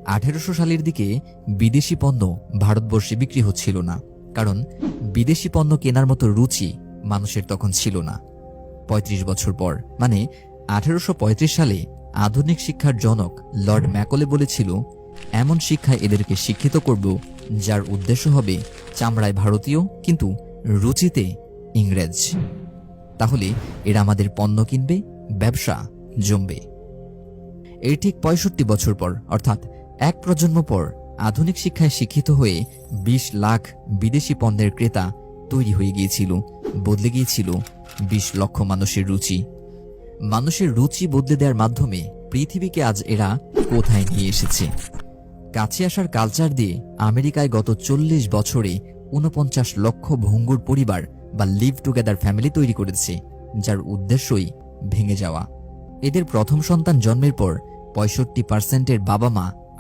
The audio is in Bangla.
1800 সালের দিকে বিদেশি পণ্য ভারতবর্ষে বিক্রি হচ্ছিল না, কারণ বিদেশি পণ্য কেনার মতো রুচি মানুষের তখন ছিল না। ৩৫ বছর পর মানে 1835 সালে আধুনিক শিক্ষার জনক লর্ড ম্যাকলে বলেছিল, এমন শিক্ষায় এদেরকে শিক্ষিত করব যার উদ্দেশ্য হবে চামড়ায় ভারতীয় কিন্তু রুচিতে ইংরেজ। তাহলে এরা আমাদের পণ্য কিনবে, ব্যবসা জমবে। এর ঠিক ৬৫ বছর পর অর্থাৎ এক প্রজন্ম পর আধুনিক শিক্ষায় শিক্ষিত হয়ে ২০ লাখ বিদেশি পণ্যের ক্রেতা তৈরি হয়ে গিয়েছিল। বদলে গিয়েছিল ২০ লক্ষ মানুষের রুচি। মানুষের রুচি বদলে দেওয়ার মাধ্যমে পৃথিবীকে আজ এরা কোথায় নিয়ে এসেছে। কাছে আসার কালচার দিয়ে আমেরিকায় গত ৪০ বছরে ৪৯ লক্ষ ভঙ্গুর পরিবার বা লিভ টুগেদার ফ্যামিলি তৈরি করেছে, যার উদ্দেশ্যই ভেঙে যাওয়া। এদের প্রথম সন্তান জন্মের পর ৬৫% বাবা মা